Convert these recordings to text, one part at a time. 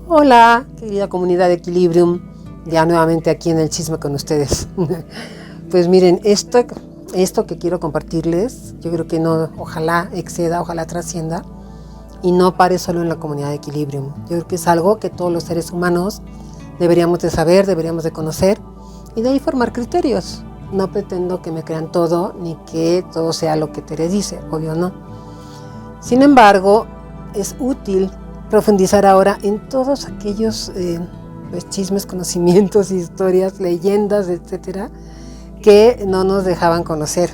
Hola, querida comunidad de Equilibrium, ya nuevamente aquí en el chisme con ustedes. Pues miren, esto que quiero compartirles, yo creo que no, ojalá exceda, ojalá trascienda y no pare solo en la comunidad de Equilibrium. Yo creo que es algo que todos los seres humanos deberíamos de saber, deberíamos de conocer y de ahí formar criterios. No pretendo que me crean todo ni que todo sea lo que Tere dice, obvio no. Sin embargo, es útil profundizar ahora en todos aquellos chismes, conocimientos, historias, leyendas, etcétera, que no nos dejaban conocer.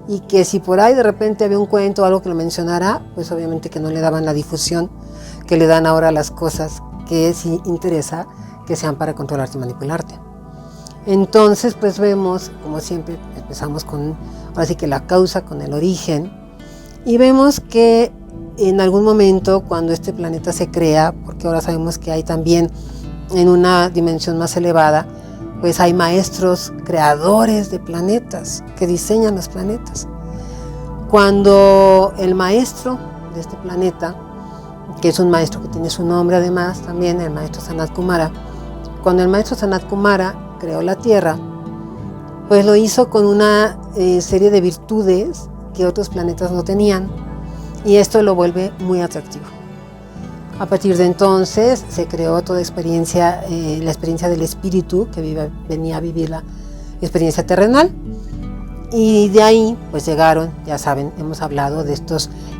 Y que si por ahí de repente había un cuento o algo que lo mencionara, pues obviamente que no le daban la difusión que le dan ahora a las cosas que sí interesa que sean para controlarte y manipularte. Entonces, pues vemos, como siempre, empezamos con, ahora sí que la causa, con el origen, y vemos que en algún momento cuando este planeta se crea, porque ahora sabemos que hay también en una dimensión más elevada, pues hay maestros creadores de planetas que diseñan los planetas. Cuando el maestro de este planeta, que es un maestro que tiene su nombre además también, el maestro Sanat Kumara, cuando el maestro Sanat Kumara creó la Tierra, pues lo hizo con una serie de virtudes que otros planetas no tenían. Y esto lo vuelve muy atractivo. A partir de entonces se creó toda experiencia, la experiencia del espíritu que venía a vivir la experiencia terrenal. Y de ahí pues llegaron, ya saben, hemos hablado de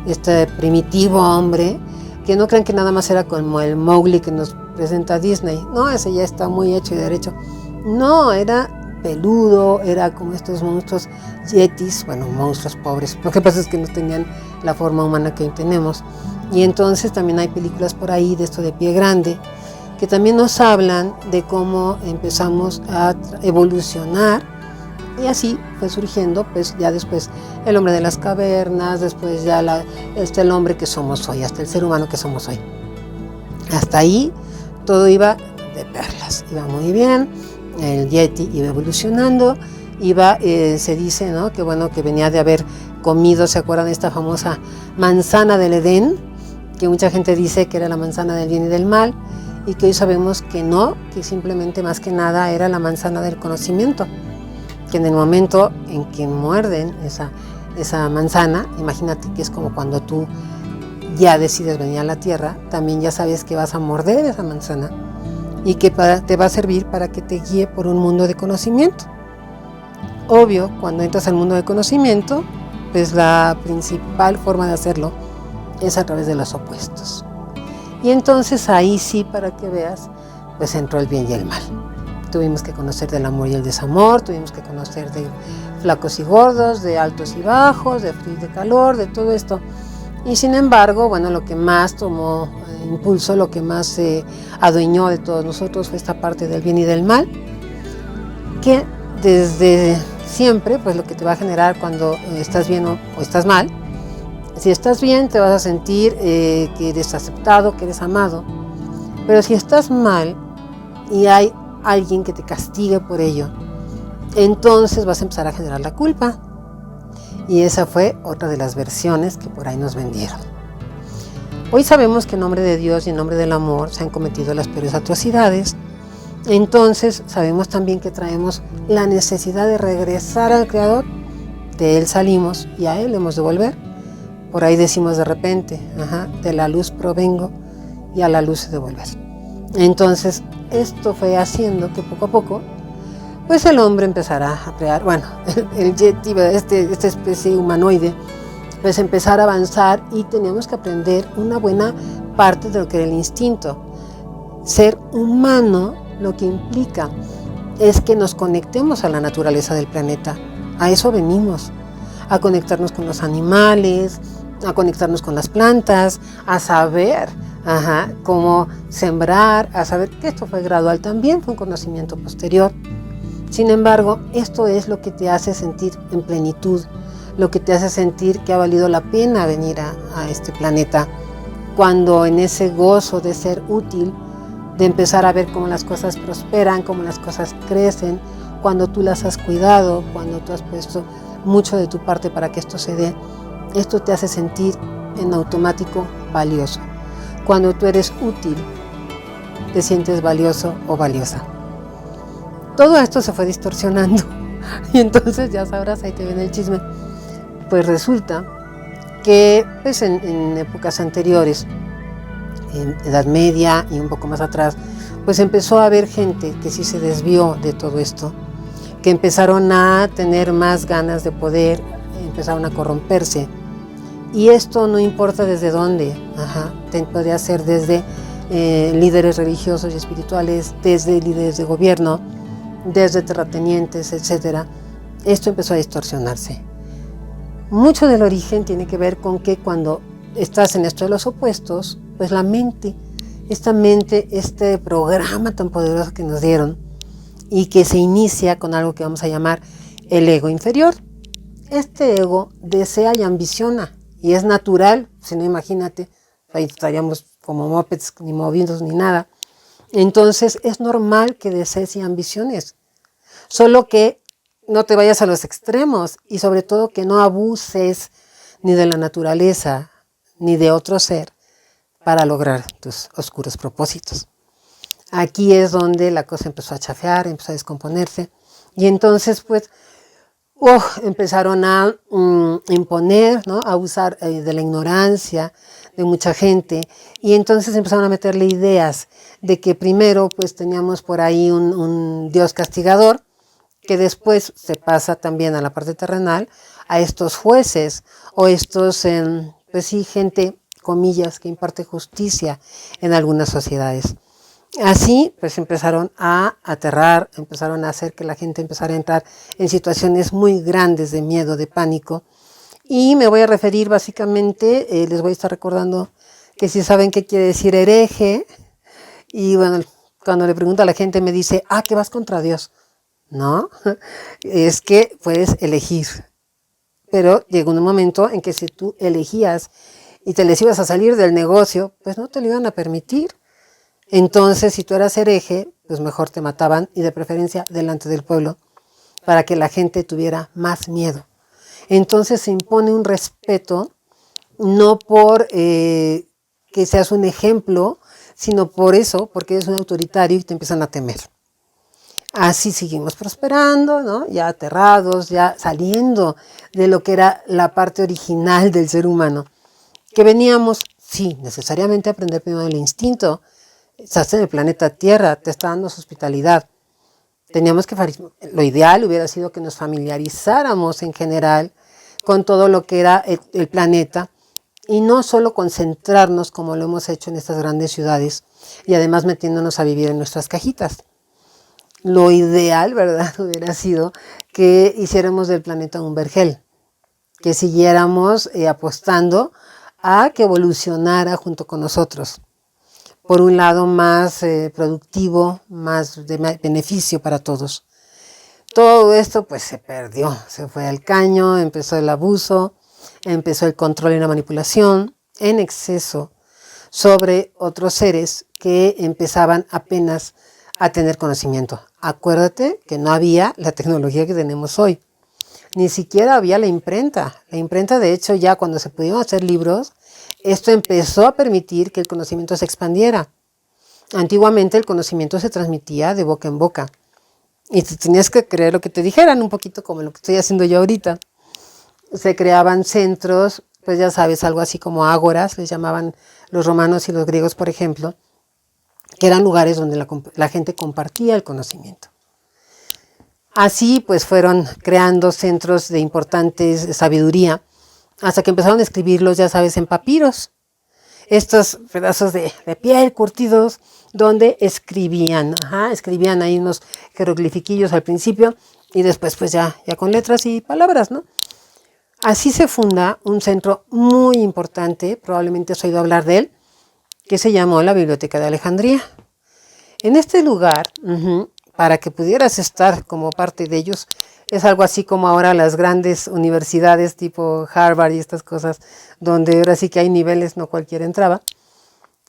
este primitivo hombre, que no crean que nada más era como el Mowgli que nos presenta Disney. No, ese ya está muy hecho y derecho. No, era peludo, era como estos monstruos yetis, bueno, monstruos pobres. Lo que pasa es que no tenían la forma humana que hoy tenemos. Y entonces también hay películas por ahí de esto de Pie Grande, que también nos hablan de cómo empezamos a evolucionar y así fue surgiendo, pues ya después el hombre de las cavernas, después ya el hombre que somos hoy, hasta el ser humano que somos hoy. Hasta ahí todo iba de perlas, iba muy bien. El Yeti iba evolucionando, se dice, ¿no?, que bueno, que venía de haber comido, ¿se acuerdan de esta famosa manzana del Edén? Que mucha gente dice que era la manzana del bien y del mal, y que hoy sabemos que no, que simplemente más que nada era la manzana del conocimiento, que en el momento en que muerden esa manzana, imagínate que es como cuando tú ya decides venir a la Tierra, también ya sabes que vas a morder esa manzana, y que te va a servir para que te guíe por un mundo de conocimiento. Obvio, cuando entras al mundo de conocimiento, pues la principal forma de hacerlo es a través de los opuestos. Y entonces ahí sí, para que veas, pues entró el bien y el mal. Tuvimos que conocer del amor y el desamor, tuvimos que conocer de flacos y gordos, de altos y bajos, de frío y de calor, de todo esto. Y sin embargo, bueno, lo que más tomó impulso, lo que más se adueñó de todos nosotros fue esta parte del bien y del mal, que desde siempre, pues lo que te va a generar cuando estás bien o estás mal. Si estás bien, te vas a sentir que eres aceptado, que eres amado. Pero si estás mal y hay alguien que te castigue por ello, entonces vas a empezar a generar la culpa. Y esa fue otra de las versiones que por ahí nos vendieron. Hoy sabemos que en nombre de Dios y en nombre del amor se han cometido las peores atrocidades. Entonces sabemos también que traemos la necesidad de regresar al Creador. De Él salimos y a Él hemos de volver. Por ahí decimos de repente, de la luz provengo y a la luz he de volver. Entonces esto fue haciendo que poco a poco pues el hombre empezará a crear, bueno, el Yeti, esta especie humanoide, pues empezar a avanzar, y tenemos que aprender una buena parte de lo que era el instinto. Ser humano lo que implica es que nos conectemos a la naturaleza del planeta. A eso venimos, a conectarnos con los animales, a conectarnos con las plantas, a saber cómo sembrar, a saber que esto fue gradual también, fue un conocimiento posterior. Sin embargo, esto es lo que te hace sentir en plenitud, lo que te hace sentir que ha valido la pena venir a este planeta, cuando en ese gozo de ser útil, de empezar a ver cómo las cosas prosperan, cómo las cosas crecen, cuando tú las has cuidado, cuando tú has puesto mucho de tu parte para que esto se dé, esto te hace sentir en automático valioso. Cuando tú eres útil, te sientes valioso o valiosa. Todo esto se fue distorsionando y entonces ya sabrás, ahí te viene el chisme. Pues resulta que pues en épocas anteriores, en Edad Media y un poco más atrás, pues empezó a haber gente que sí se desvió de todo esto, que empezaron a tener más ganas de poder, empezaron a corromperse. Y esto no importa desde dónde, podría ser desde líderes religiosos y espirituales, desde líderes de gobierno, desde terratenientes, etc. Esto empezó a distorsionarse. Mucho del origen tiene que ver con que cuando estás en esto de los opuestos, pues la mente, este programa tan poderoso que nos dieron y que se inicia con algo que vamos a llamar el ego inferior. Este ego desea y ambiciona y es natural, si no imagínate, ahí estaríamos como mopeds ni movidos ni nada. Entonces es normal que desees y ambiciones, solo que no te vayas a los extremos y sobre todo que no abuses ni de la naturaleza ni de otro ser para lograr tus oscuros propósitos. Aquí es donde la cosa empezó a chafear, empezó a descomponerse y entonces pues empezaron a imponer, ¿no? A abusar de la ignorancia de mucha gente y entonces empezaron a meterle ideas de que primero pues teníamos por ahí un Dios castigador que después se pasa también a la parte terrenal, a estos jueces o estos, pues sí, gente, comillas, que imparte justicia en algunas sociedades. Así, pues empezaron a aterrar, empezaron a hacer que la gente empezara a entrar en situaciones muy grandes de miedo, de pánico. Y me voy a referir básicamente, les voy a estar recordando que si saben qué quiere decir hereje, y bueno, cuando le pregunto a la gente me dice, que vas contra Dios. No, es que puedes elegir. Pero llegó un momento en que si tú elegías y te les ibas a salir del negocio, pues no te lo iban a permitir. Entonces, si tú eras hereje, pues mejor te mataban y de preferencia delante del pueblo para que la gente tuviera más miedo. Entonces se impone un respeto, no por que seas un ejemplo, sino por eso, porque eres un autoritario y te empiezan a temer. Así seguimos prosperando, ¿no? Ya aterrados, ya saliendo de lo que era la parte original del ser humano. Que veníamos, sí, necesariamente a aprender primero el instinto. Estás en el planeta Tierra, te está dando su hospitalidad. Teníamos que, lo ideal hubiera sido que nos familiarizáramos en general con todo lo que era el planeta y no solo concentrarnos como lo hemos hecho en estas grandes ciudades y además metiéndonos a vivir en nuestras cajitas. Lo ideal, ¿verdad?, hubiera sido que hiciéramos del planeta un vergel, que siguiéramos apostando a que evolucionara junto con nosotros. Por un lado, más productivo, más de beneficio para todos. Todo esto pues se perdió, se fue al caño, empezó el abuso, empezó el control y la manipulación en exceso sobre otros seres que empezaban apenas a tener conocimiento. Acuérdate que no había la tecnología que tenemos hoy. Ni siquiera había la imprenta. La imprenta, de hecho, ya cuando se pudieron hacer libros, esto empezó a permitir que el conocimiento se expandiera. Antiguamente el conocimiento se transmitía de boca en boca. Y te tenías que creer lo que te dijeran, un poquito como lo que estoy haciendo yo ahorita. Se creaban centros, pues ya sabes, algo así como ágoras, les llamaban los romanos y los griegos, por ejemplo, que eran lugares donde la gente compartía el conocimiento. Así pues fueron creando centros de importante sabiduría, hasta que empezaron a escribirlos, ya sabes, en papiros. Estos pedazos de piel curtidos, donde escribían ahí unos jeroglifiquillos al principio, y después pues ya con letras y palabras, ¿no? Así se funda un centro muy importante, probablemente has oído hablar de él, que se llamó la Biblioteca de Alejandría. En este lugar, para que pudieras estar como parte de ellos, es algo así como ahora las grandes universidades tipo Harvard y estas cosas, donde ahora sí que hay niveles, no cualquiera entraba.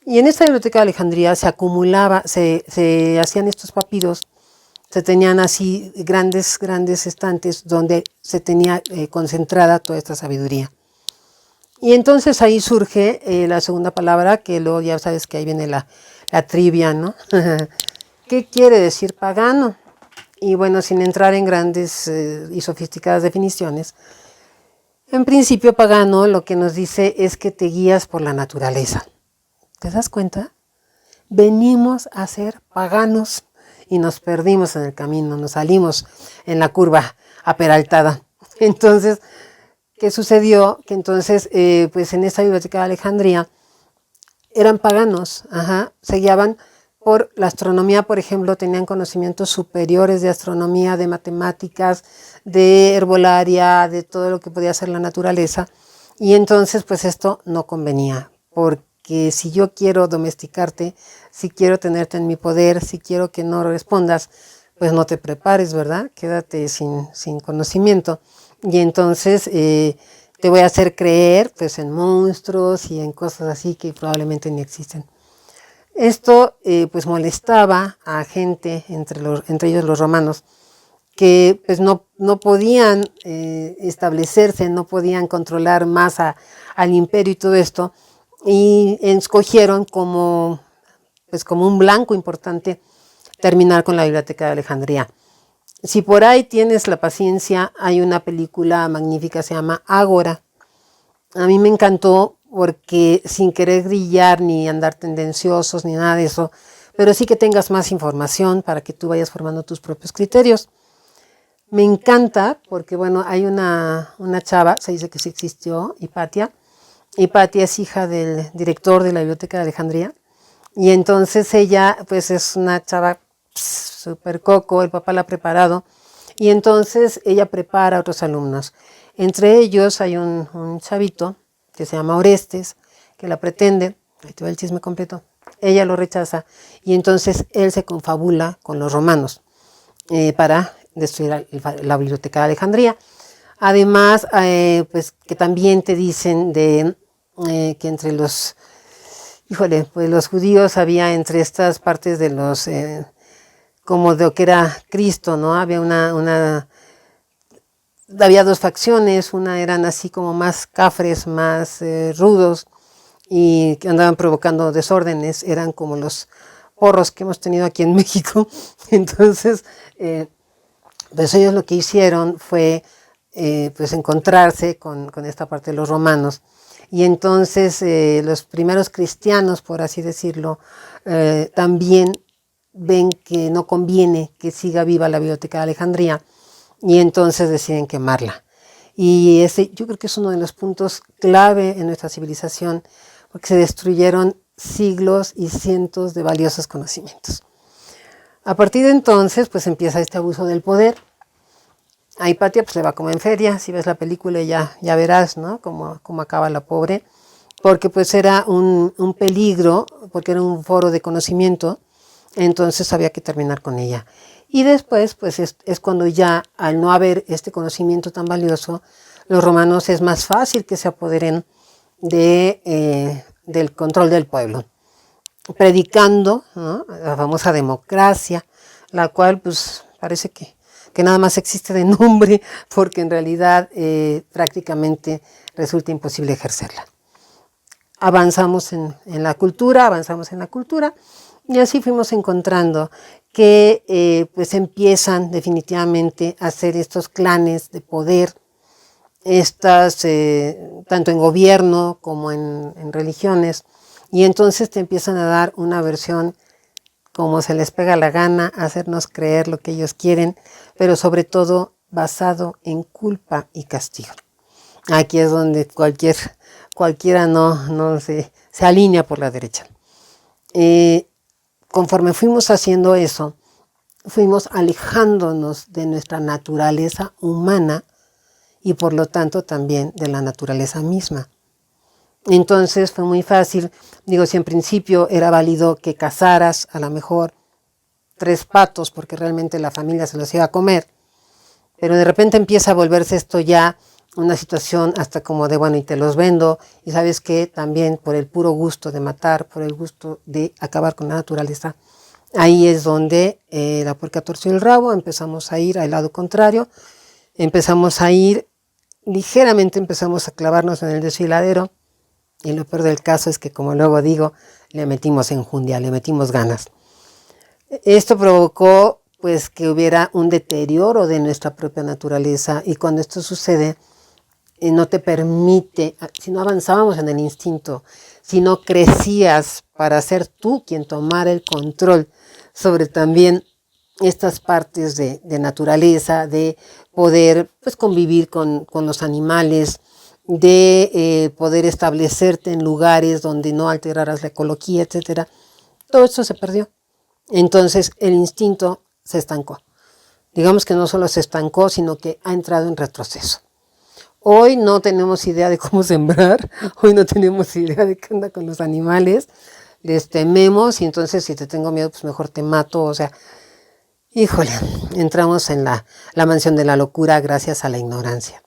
Y en esta Biblioteca de Alejandría se acumulaba, se hacían estos papiros, se tenían así grandes estantes donde se tenía concentrada toda esta sabiduría. Y entonces ahí surge la segunda palabra, que luego ya sabes que ahí viene la la trivia, ¿no? ¿Qué quiere decir pagano? Y bueno, sin entrar en grandes y sofisticadas definiciones, en principio pagano lo que nos dice es que te guías por la naturaleza. ¿Te das cuenta? Venimos a ser paganos y nos perdimos en el camino, nos salimos en la curva aperaltada. Entonces, ¿qué sucedió? Que entonces, pues en esta biblioteca de Alejandría eran paganos, se guiaban por la astronomía, por ejemplo, tenían conocimientos superiores de astronomía, de matemáticas, de herbolaria, de todo lo que podía ser la naturaleza. Y entonces, pues esto no convenía, porque si yo quiero domesticarte, si quiero tenerte en mi poder, si quiero que no respondas, pues no te prepares, ¿verdad? Quédate sin conocimiento. Y entonces te voy a hacer creer pues en monstruos y en cosas así que probablemente ni existen. Esto pues molestaba a gente, entre ellos los romanos, que pues no podían establecerse, no podían controlar más al imperio y todo esto, y escogieron como un blanco importante terminar con la Biblioteca de Alejandría. Si por ahí tienes la paciencia, hay una película magnífica, se llama Ágora. A mí me encantó porque sin querer brillar ni andar tendenciosos ni nada de eso, pero sí que tengas más información para que tú vayas formando tus propios criterios. Me encanta porque, bueno, hay una chava, se dice que sí existió, Hipatia. Hipatia es hija del director de la Biblioteca de Alejandría. Y entonces ella, pues es una chava súper coco, el papá la ha preparado. Y entonces ella prepara a otros alumnos. Entre ellos hay un chavito que se llama Orestes, que la pretende, ahí te va el chisme completo, ella lo rechaza y entonces él se confabula con los romanos para destruir la Biblioteca de Alejandría. Además, pues que también te dicen que entre los, pues los judíos había entre estas partes de los, como de lo que era Cristo, ¿no? Había dos facciones, una eran así como más cafres, más rudos y que andaban provocando desórdenes, eran como los porros que hemos tenido aquí en México. Entonces, pues ellos lo que hicieron fue pues encontrarse con esta parte de los romanos. Y entonces los primeros cristianos, por así decirlo, también ven que no conviene que siga viva la Biblioteca de Alejandría y entonces deciden quemarla. Y yo creo que es uno de los puntos clave en nuestra civilización, porque se destruyeron siglos y cientos de valiosos conocimientos. A partir de entonces, pues empieza este abuso del poder. A Hipatia pues le va como en feria, si ves la película ya verás, ¿no? Cómo acaba la pobre, porque pues era un peligro, porque era un foro de conocimiento, entonces había que terminar con ella. Y después, pues es cuando ya, al no haber este conocimiento tan valioso, los romanos es más fácil que se apoderen del control del pueblo, predicando, ¿no?, la famosa democracia, la cual pues parece que nada más existe de nombre, porque en realidad prácticamente resulta imposible ejercerla. Avanzamos en la cultura, y así fuimos encontrando que pues empiezan definitivamente a hacer estos clanes de poder, tanto en gobierno como en religiones, y entonces te empiezan a dar una versión como se les pega la gana, hacernos creer lo que ellos quieren, pero sobre todo basado en culpa y castigo. Aquí es donde cualquiera no se alinea por la derecha. Conforme fuimos haciendo eso, fuimos alejándonos de nuestra naturaleza humana y por lo tanto también de la naturaleza misma. Entonces fue muy fácil, si en principio era válido que cazaras a lo mejor 3 patos porque realmente la familia se los iba a comer, pero de repente empieza a volverse esto ya una situación hasta como de bueno, y te los vendo, y sabes que también por el puro gusto de matar, por el gusto de acabar con la naturaleza, ahí es donde la puerca torció el rabo, empezamos a ir al lado contrario, empezamos a clavarnos en el desfiladero, Y lo peor del caso es que, como luego digo, le metimos enjundia, le metimos ganas. Esto provocó pues que hubiera un deterioro de nuestra propia naturaleza, y cuando esto sucede no te permite, si no avanzábamos en el instinto, si no crecías para ser tú quien tomara el control sobre también estas partes de naturaleza, de poder pues convivir con los animales, de poder establecerte en lugares donde no alteraras la ecología, etcétera. Todo esto se perdió. Entonces el instinto se estancó. Digamos que no solo se estancó, sino que ha entrado en retroceso. Hoy no tenemos idea de cómo sembrar, hoy no tenemos idea de qué anda con los animales, les tememos, y entonces si te tengo miedo, pues mejor te mato. O sea, híjole, entramos en la mansión de la locura gracias a la ignorancia.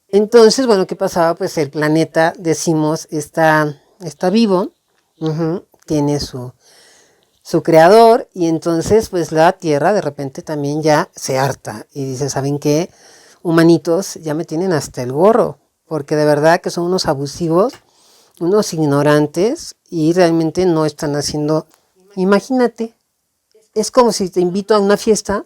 Entonces, bueno, ¿qué pasaba? Pues el planeta, decimos, está vivo, tiene su creador, y entonces pues la Tierra de repente también ya se harta y dice, ¿saben qué? Humanitos, ya me tienen hasta el gorro, porque de verdad que son unos abusivos, unos ignorantes, y realmente no están haciendo. Imagínate, es como si te invito a una fiesta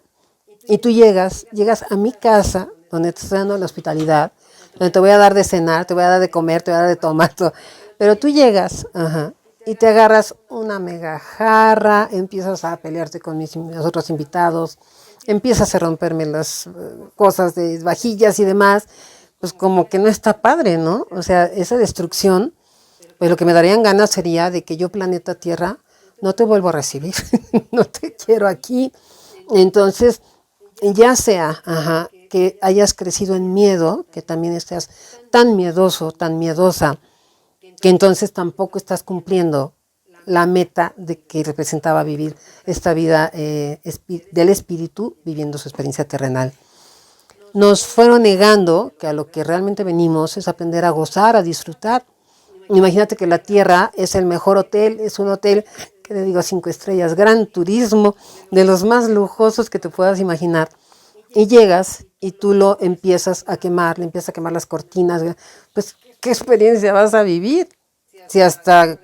y tú llegas a mi casa, donde te estoy dando la hospitalidad, donde te voy a dar de cenar, te voy a dar de comer, te voy a dar de tomar, todo. Pero tú llegas, y te agarras una mega jarra, empiezas a pelearte con mis otros invitados, empiezas a romperme las cosas de vajillas y demás, pues como que no está padre, ¿no? O sea, esa destrucción, pues lo que me darían ganas sería de que yo, planeta Tierra, no te vuelvo a recibir, no te quiero aquí. Entonces, ya sea que hayas crecido en miedo, que también estés tan miedoso, tan miedosa, que entonces tampoco estás cumpliendo la meta de que representaba vivir esta vida del espíritu, viviendo su experiencia terrenal. Nos fueron negando que a lo que realmente venimos es aprender a gozar, a disfrutar. Imagínate que la Tierra es el mejor hotel, es un hotel, que le digo, 5 estrellas, gran turismo, de los más lujosos que te puedas imaginar. Y llegas y tú lo empiezas a quemar, le empiezas a quemar las cortinas. Pues, ¿qué experiencia vas a vivir? Si hasta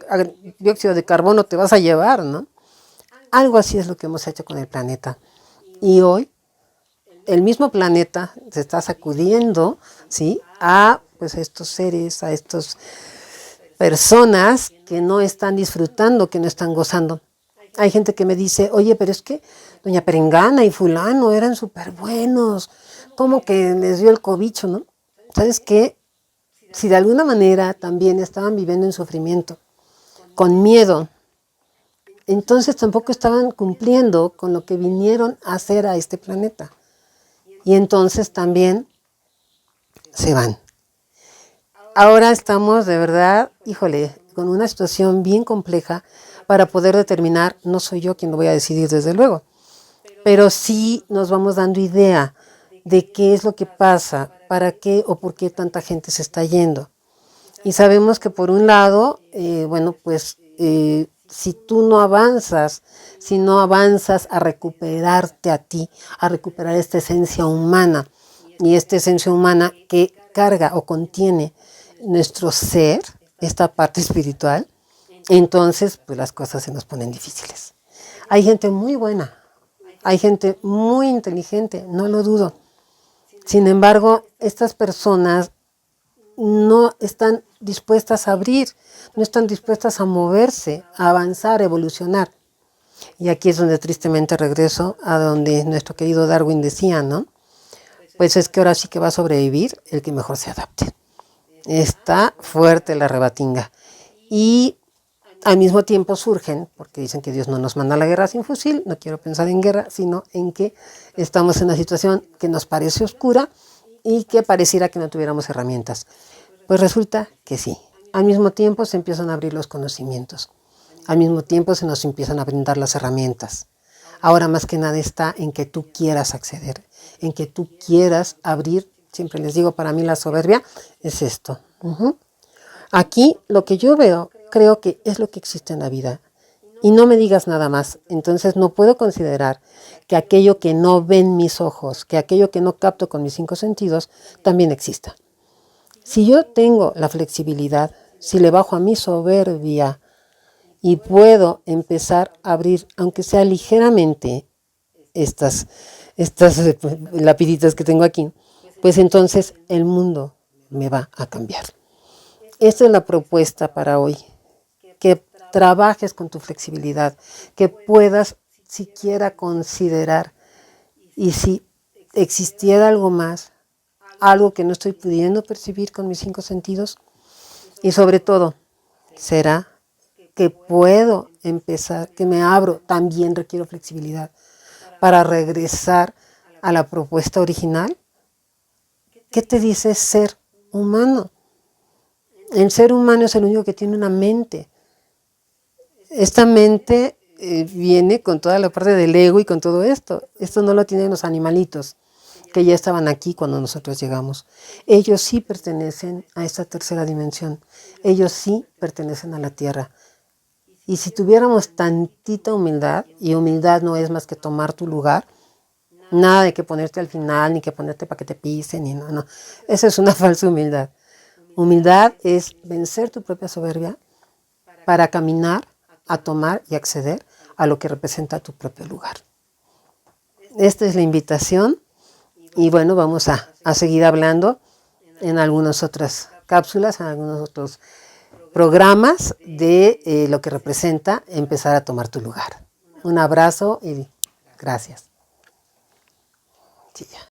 dióxido de carbono te vas a llevar, ¿no? Algo así es lo que hemos hecho con el planeta. Y hoy el mismo planeta se está sacudiendo, ¿sí?, a pues estos seres, a estas personas que no están disfrutando, que no están gozando. Hay gente que me dice, oye, pero es que doña Perengana y fulano eran súper buenos, ¿cómo que les dio el cobicho, no? ¿Sabes qué? Si de alguna manera también estaban viviendo en sufrimiento, con miedo, entonces tampoco estaban cumpliendo con lo que vinieron a hacer a este planeta. Y entonces también se van. Ahora estamos de verdad, híjole, con una situación bien compleja para poder determinar. No soy yo quien lo voy a decidir, desde luego, pero sí nos vamos dando idea de qué es lo que pasa, para qué o por qué tanta gente se está yendo. Y sabemos que por un lado, si tú no avanzas, si no avanzas a recuperarte a ti, a recuperar esta esencia humana, y esta esencia humana que carga o contiene nuestro ser, esta parte espiritual, entonces pues las cosas se nos ponen difíciles. Hay gente muy buena, hay gente muy inteligente, no lo dudo. Sin embargo, estas personas no están dispuestas a abrir, no están dispuestas a moverse, a avanzar, a evolucionar. Y aquí es donde tristemente regreso a donde nuestro querido Darwin decía, ¿no? Pues es que ahora sí que va a sobrevivir el que mejor se adapte. Está fuerte la rebatinga. Y al mismo tiempo surgen, porque dicen que Dios no nos manda a la guerra sin fusil, no quiero pensar en guerra, sino en que estamos en una situación que nos parece oscura y que pareciera que no tuviéramos herramientas. Pues resulta que sí. Al mismo tiempo se empiezan a abrir los conocimientos. Al mismo tiempo se nos empiezan a brindar las herramientas. Ahora más que nada está en que tú quieras acceder, en que tú quieras abrir. Siempre les digo, para mí la soberbia es esto. Aquí lo que yo veo, creo que es lo que existe en la vida. Y no me digas nada más. Entonces no puedo considerar que aquello que no ven mis ojos, que aquello que no capto con mis 5 sentidos, también exista. Si yo tengo la flexibilidad, si le bajo a mi soberbia y puedo empezar a abrir, aunque sea ligeramente, estas lapiditas que tengo aquí, pues entonces el mundo me va a cambiar. Esta es la propuesta para hoy, que trabajes con tu flexibilidad, que puedas siquiera considerar, y si existiera algo más, algo que no estoy pudiendo percibir con mis 5 sentidos, y sobre todo, será que puedo empezar, que me abro, también requiero flexibilidad para regresar a la propuesta original. ¿Qué te dice ser humano? El ser humano es el único que tiene una mente. Esta mente viene con toda la parte del ego y con todo esto. Esto no lo tienen los animalitos, que ya estaban aquí cuando nosotros llegamos. Ellos sí pertenecen a esta tercera dimensión. Ellos sí pertenecen a la tierra. Y si tuviéramos tantita humildad, y humildad no es más que tomar tu lugar, nada de que ponerte al final, ni que ponerte para que te pisen, ni no. Esa es una falsa humildad. Humildad es vencer tu propia soberbia para caminar a tomar y acceder a lo que representa tu propio lugar. Esta es la invitación y bueno, vamos a seguir hablando en algunas otras cápsulas, en algunos otros programas de lo que representa empezar a tomar tu lugar. Un abrazo y gracias. Sí, ya.